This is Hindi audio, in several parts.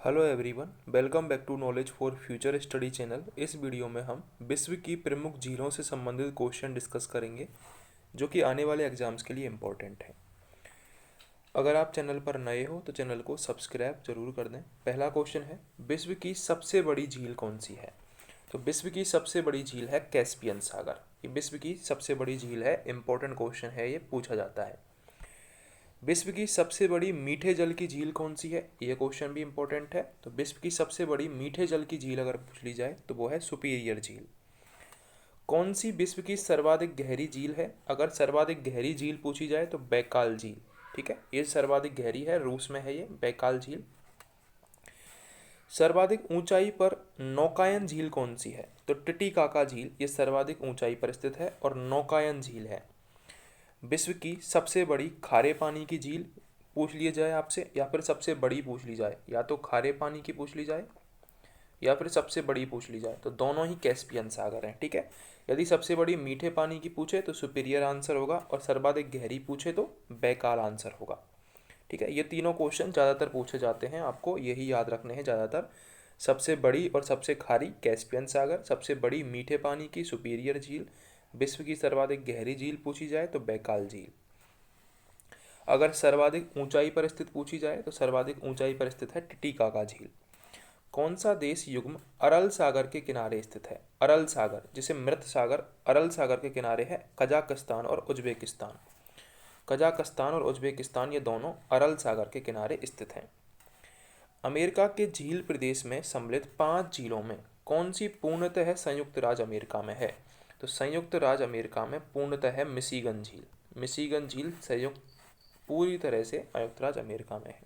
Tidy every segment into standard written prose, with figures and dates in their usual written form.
Hello everyone, welcome back to knowledge for future study channel. इस वीडियो में हम विश्व की प्रमुख झीलों से संबंधित क्वेश्चन डिस्कस करेंगे जो कि आने वाले एग्जाम्स के लिए इम्पोर्टेंट है। अगर आप चैनल पर नए हो तो चैनल को सब्सक्राइब जरूर कर दें। पहला क्वेश्चन है, विश्व की सबसे बड़ी झील कौन सी है? तो विश्व की सबसे बड़ी झील है कैस्पियन सागर। ये विश्व की सबसे बड़ी झील है, इंपॉर्टेंट क्वेश्चन है, ये पूछा जाता है। विश्व की सबसे बड़ी मीठे जल की झील कौन सी है? ये क्वेश्चन भी इंपॉर्टेंट है। तो विश्व की सबसे बड़ी मीठे जल की झील अगर पूछ ली जाए तो वो है सुपीरियर झील। कौन सी विश्व की सर्वाधिक गहरी झील है? अगर सर्वाधिक गहरी झील पूछी जाए तो बैकाल झील। ठीक है, ये सर्वाधिक गहरी है, रूस में है ये बैकाल झील। सर्वाधिक ऊंचाई पर नौकायन झील कौन सी है? तो टिटिकाका झील ये सर्वाधिक ऊंचाई पर स्थित है और नौकायन झील है। विश्व की सबसे बड़ी खारे पानी की झील पूछ लिया जाए आपसे, या फिर सबसे बड़ी पूछ ली जाए, या तो खारे पानी की पूछ ली जाए या फिर सबसे बड़ी पूछ ली जाए, तो दोनों ही कैस्पियन सागर हैं। ठीक है, यदि सबसे बड़ी मीठे पानी की पूछे तो सुपीरियर आंसर होगा, और सर्वाधिक गहरी पूछे तो बैकाल आंसर होगा। ठीक है, ये तीनों क्वेश्चन ज़्यादातर पूछे जाते हैं, आपको यही याद रखने हैं ज़्यादातर। सबसे बड़ी और सबसे खारी कैस्पियन सागर, सबसे बड़ी मीठे पानी की सुपीरियर झील, विश्व की सर्वाधिक गहरी झील पूछी जाए तो बैकाल झील। अगर सर्वाधिक ऊंचाई पर स्थित पूछी जाए तो सर्वाधिक ऊंचाई पर स्थित है टिटिकाका झील। कौन सा देश युग्म अरल सागर के किनारे स्थित है? अरल सागर, जिसे मृत सागर, अरल सागर के किनारे है कजाकिस्तान और उज्बेकिस्तान। कजाकिस्तान और उज्बेकिस्तान ये दोनों अरल सागर के किनारे स्थित हैं। अमेरिका के झील प्रदेश में सम्मिलित 5 झीलों में कौन सी पूर्णतः संयुक्त राज्य अमेरिका में है? तो संयुक्त राज्य अमेरिका में पूर्णतः है मिशिगन झील। मिशिगन झील संयुक्त पूरी तरह से संयुक्त राज्य अमेरिका में है।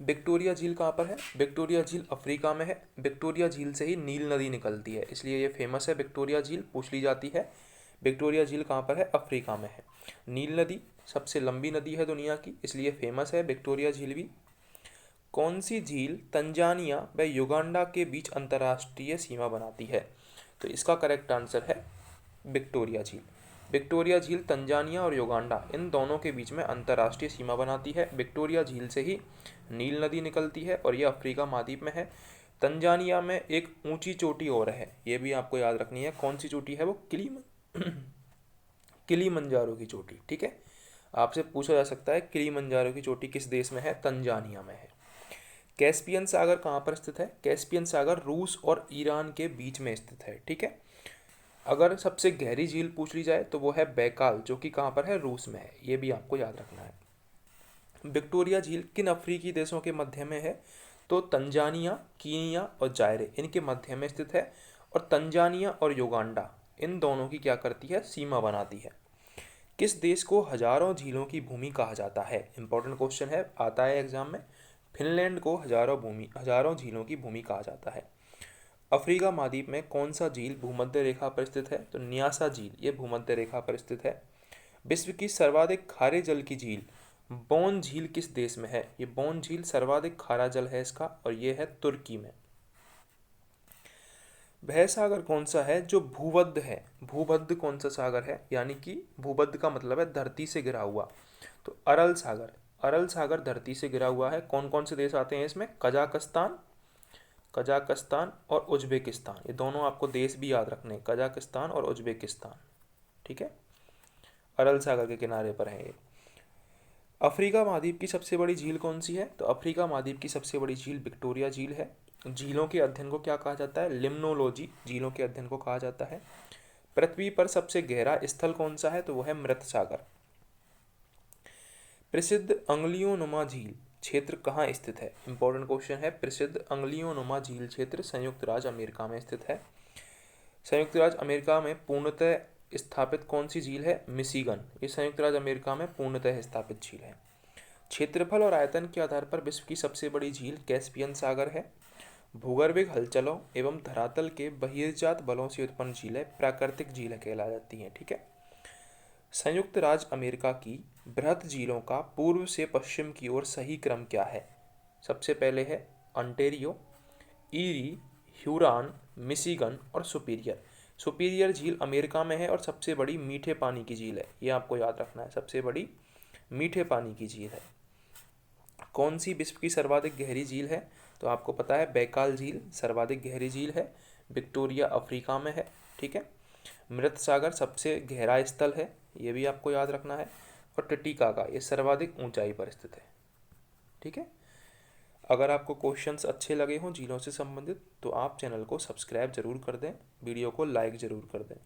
विक्टोरिया झील कहाँ पर है? विक्टोरिया झील अफ्रीका में है। विक्टोरिया झील से ही नील नदी निकलती है, इसलिए ये फेमस है। विक्टोरिया झील पूछ ली जाती है। विक्टोरिया झील कहाँ पर है? अफ्रीका में है। नील नदी सबसे लंबी नदी है दुनिया की, इसलिए फेमस है विक्टोरिया झील भी। कौन सी झील तंजानिया व युगांडा के बीच अंतर्राष्ट्रीय सीमा बनाती है? तो इसका करेक्ट आंसर है विक्टोरिया झील। विक्टोरिया झील तंजानिया और युगांडा इन दोनों के बीच में अंतर्राष्ट्रीय सीमा बनाती है। विक्टोरिया झील से ही नील नदी निकलती है और यह अफ्रीका महाद्वीप में है। तंजानिया में एक ऊंची चोटी और है, ये भी आपको याद रखनी है। कौन सी चोटी है वो? किलीमंजारो की चोटी। ठीक है, आपसे पूछा जा सकता है किलीमंजारो की चोटी किस देश में है? तंजानिया में है। कैस्पियन सागर कहाँ पर स्थित है? कैस्पियन सागर रूस और ईरान के बीच में स्थित है। ठीक है, अगर सबसे गहरी झील पूछ ली जाए तो वो है बैकाल, जो कि कहाँ पर है? रूस में है। ये भी आपको याद रखना है। विक्टोरिया झील किन अफ्रीकी देशों के मध्य में है? तो तंजानिया, कीनिया और जायरे इनके मध्य में स्थित है। और तंजानिया और युगांडा इन दोनों की क्या करती है? सीमा बनाती है। किस देश को हजारों झीलों की भूमि कहा जाता है? इंपॉर्टेंट क्वेश्चन है, आता है एग्जाम में। फिनलैंड को हजारों झीलों की भूमि कहा जाता है। अफ्रीका महाद्वीप में कौन सा झील भूमध्य रेखा पर स्थित है? तो न्यासा झील ये भूमध्य रेखा पर स्थित है। विश्व की सर्वाधिक खारे जल की झील बोन झील किस देश में है? ये बोन झील सर्वाधिक खारा जल है इसका, और ये है तुर्की में। वह सागर कौन सा है जो भूबद्ध है? भूबद्ध कौन सा सागर है? यानी कि भूबद्ध का मतलब है धरती से गिरा हुआ। तो अरल सागर, अरल सागर धरती से गिरा हुआ है। कौन कौन से देश आते हैं इसमें? कजाकिस्तान, कजाकिस्तान और उज्बेकिस्तान, ये दोनों आपको देश भी याद रखने हैं, कजाकिस्तान और उज्बेकिस्तान। ठीक है, अरल सागर के किनारे पर है ये। अफ्रीका महाद्वीप की सबसे बड़ी झील कौन सी है? तो अफ्रीका महाद्वीप की सबसे बड़ी झील विक्टोरिया झील है। झीलों के अध्ययन को क्या कहा जाता है? लिम्नोलॉजी, झीलों के अध्ययन को कहा जाता है। पृथ्वी पर सबसे गहरा स्थल कौन सा है? तो वह है मृत सागर। प्रसिद्ध अंगुलियों नुमा झील क्षेत्र कहाँ स्थित है? इंपॉर्टेंट क्वेश्चन है। प्रसिद्ध अंगुलियों नुमा झील क्षेत्र संयुक्त राज्य अमेरिका में स्थित है। संयुक्त राज्य अमेरिका में पूर्णतः स्थापित कौन सी झील है? मिशिगन, ये संयुक्त राज्य अमेरिका में पूर्णतः स्थापित झील है। क्षेत्रफल और आयतन के आधार पर विश्व की सबसे बड़ी झील कैस्पियन सागर है। भूगर्भिक हलचलों एवं धरातल के बहिर्जात बलों से उत्पन्न झीलें प्राकृतिक झीलें कहला जाती हैं। ठीक है, संयुक्त राज्य अमेरिका की बृहत झीलों का पूर्व से पश्चिम की ओर सही क्रम क्या है? सबसे पहले है ऑन्टेरियो, ईरी, ह्यूरॉन, मिशिगन और सुपीरियर। सुपीरियर झील अमेरिका में है और सबसे बड़ी मीठे पानी की झील है, ये आपको याद रखना है, सबसे बड़ी मीठे पानी की झील है। कौन सी विश्व की सर्वाधिक गहरी झील है? तो आपको पता है बैकाल झील सर्वाधिक गहरी झील है, विक्टोरिया अफ्रीका में है। ठीक है। मृत सागर सबसे गहरा स्थल है, ये भी आपको याद रखना है। और टिटिकाका ये सर्वाधिक ऊंचाई पर स्थित है। ठीक है। अगर आपको क्वेश्चंस अच्छे लगे हों झीलों से संबंधित तो आप चैनल को सब्सक्राइब जरूर कर दें, वीडियो को लाइक ज़रूर कर दें।